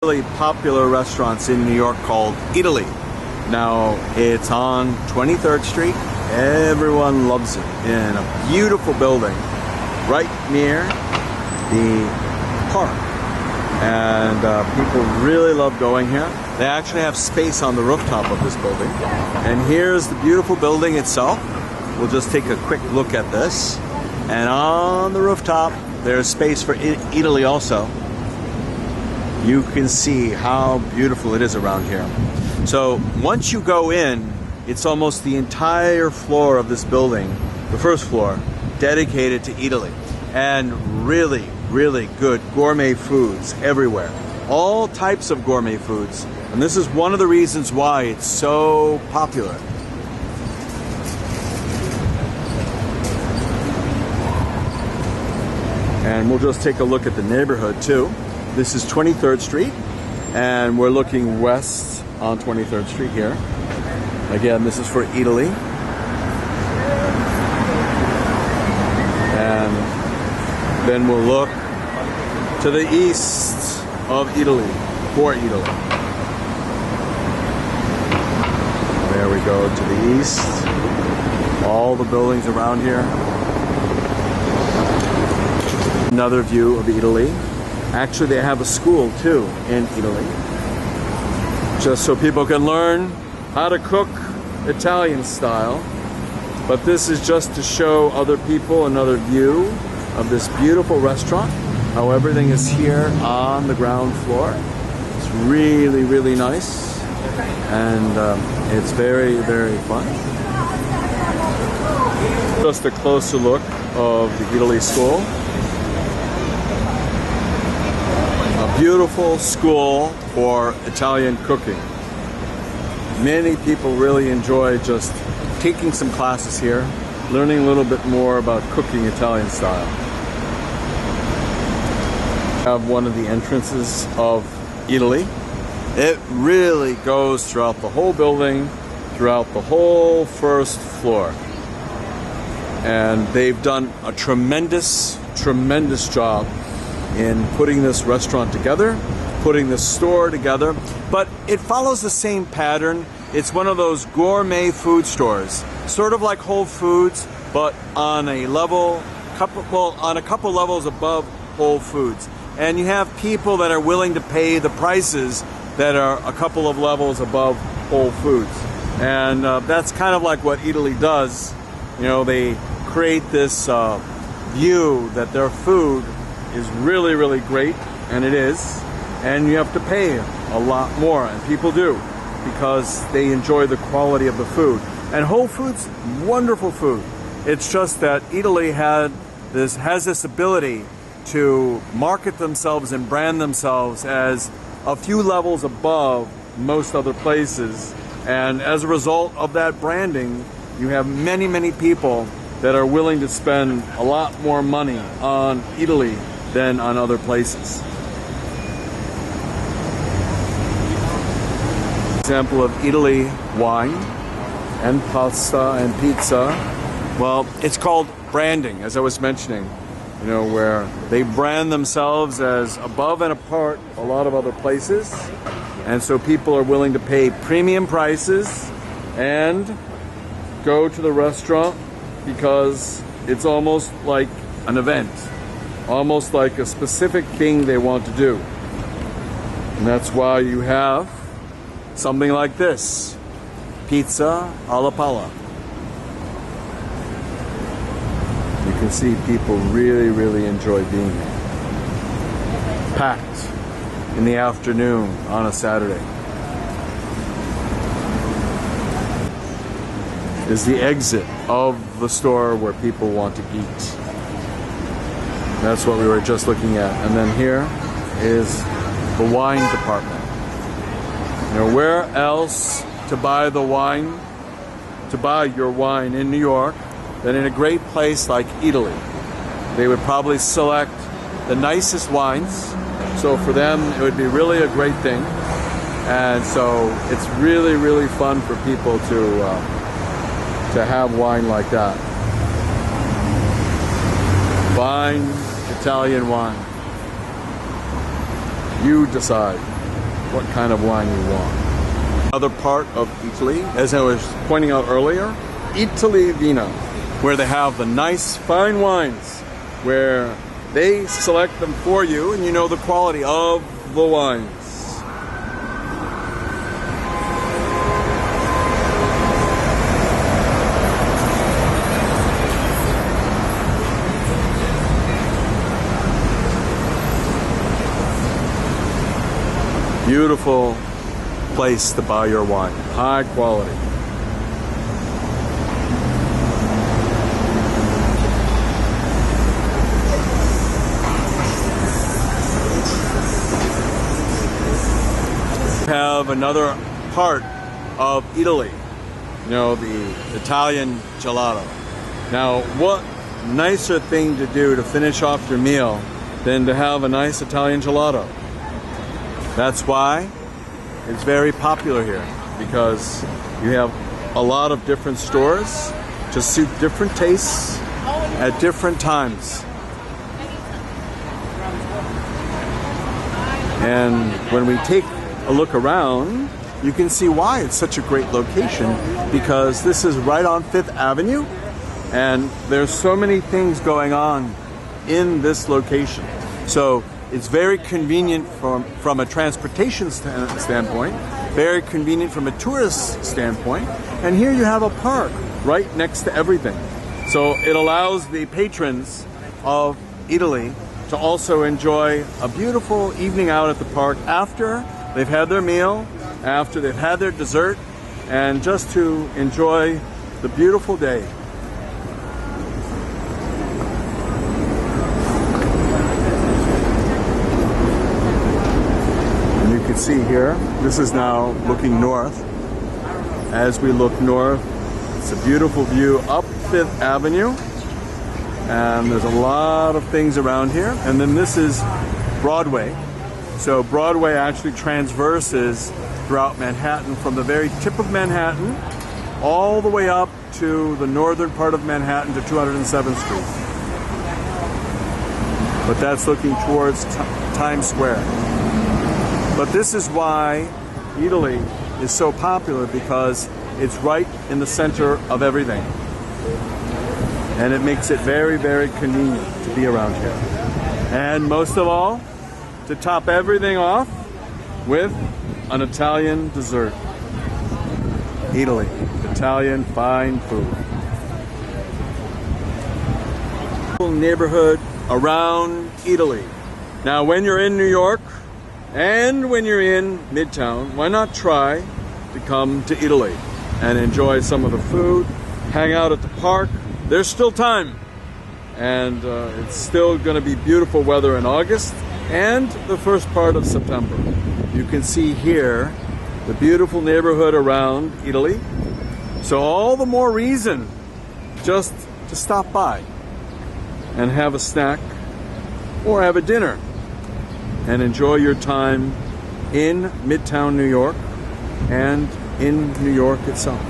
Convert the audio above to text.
Really popular restaurants in New York called Eataly. Now it's on 23rd Street. Everyone loves it. In a beautiful building right near the park. And people really love going here. They actually have space on the rooftop of this building. And here's the beautiful building itself. We'll just take a quick look at this. And on the rooftop, there's space for Eataly also. You can see how beautiful it is around here. So once you go in, it's almost the entire floor of this building, the first floor, dedicated to Eataly. And really, really good gourmet foods everywhere. All types of gourmet foods. And this is one of the reasons why it's so popular. And we'll just take a look at the neighborhood too. This is 23rd Street, and we're looking west on 23rd Street here. Again, this is for Eataly. And then we'll look to the east of Eataly, for Eataly. There we go, to the east. All the buildings around here. Another view of Eataly. Actually, they have a school too in Eataly, just so people can learn how to cook Italian style. But this is just to show other people another view of this beautiful restaurant, how everything is here on the ground floor. It's really, really nice, and it's very, very fun. Just a closer look of the Eataly school. Beautiful school for Italian cooking. Many people really enjoy just taking some classes here, learning a little bit more about cooking Italian style. Have one of the entrances of Eataly. It really goes throughout the whole building, throughout the whole first floor. And they've done a tremendous, tremendous job in putting this restaurant together, putting this store together, but it follows the same pattern. It's one of those gourmet food stores, sort of like Whole Foods, but on a level, on a couple levels above Whole Foods. And you have people that are willing to pay the prices that are a couple of levels above Whole Foods. And that's kind of like what Eataly does. You know, they create this view that their food is really, really great, and it is, and you have to pay a lot more, and people do, because they enjoy the quality of the food. And Whole Foods, wonderful food. It's just that Eataly has this ability to market themselves and brand themselves as a few levels above most other places, and as a result of that branding, you have many, many people that are willing to spend a lot more money on Eataly than on other places. Example of Eataly wine and pasta and pizza. Well, it's called branding, as I was mentioning, you know, where they brand themselves as above and apart a lot of other places. And so people are willing to pay premium prices and go to the restaurant because it's almost like an event. Almost like a specific thing they want to do. And that's why you have something like this. Pizza alla palla. You can see people really, really enjoy being here. Packed in the afternoon on a Saturday. Is the exit of the store where people want to eat. That's what we were just looking at. And then here is the wine department. You know, where else to buy the wine, to buy your wine in New York, than in a great place like Eataly. They would probably select the nicest wines. So for them, it would be really a great thing. And so it's really, really fun for people to have wine like that. Fine Italian wine. You decide. what kind of wine you want. Other part of Italy, as I was pointing out earlier, Eataly Vino, where they have the nice fine wines, where they select them for you and you know the quality of the wines. Beautiful place to buy your wine. High quality. Have another part of Italy, you know, the Italian gelato. Now, what nicer thing to do to finish off your meal than to have a nice Italian gelato? That's why it's very popular here, because you have a lot of different stores to suit different tastes at different times. And when we take a look around, you can see why it's such a great location, because this is right on 5th Avenue and there's so many things going on in this location. So it's very convenient from a transportation standpoint, very convenient from a tourist standpoint, and here you have a park right next to everything. So it allows the patrons of Eataly to also enjoy a beautiful evening out at the park after they've had their meal, after they've had their dessert, and just to enjoy the beautiful day. And you can see here, this is now looking north. As we look north, it's a beautiful view up 5th Avenue. And there's a lot of things around here. And then this is Broadway. So Broadway actually transverses throughout Manhattan, from the very tip of Manhattan all the way up to the northern part of Manhattan to 207th Street. But that's looking towards Times Square. But this is why Eataly is so popular, because it's right in the center of everything. And it makes it very, very convenient to be around here. And most of all, to top everything off with an Italian dessert. Eataly, Italian fine food. Neighborhood around Eataly. Now, when you're in New York and when you're in Midtown, why not try to come to Eataly and enjoy some of the food, hang out at the park. There's still time, and it's still going to be beautiful weather in August and the first part of September. You can see here the beautiful neighborhood around Eataly. So all the more reason just to stop by and have a snack or have a dinner and enjoy your time in Midtown New York and in New York itself.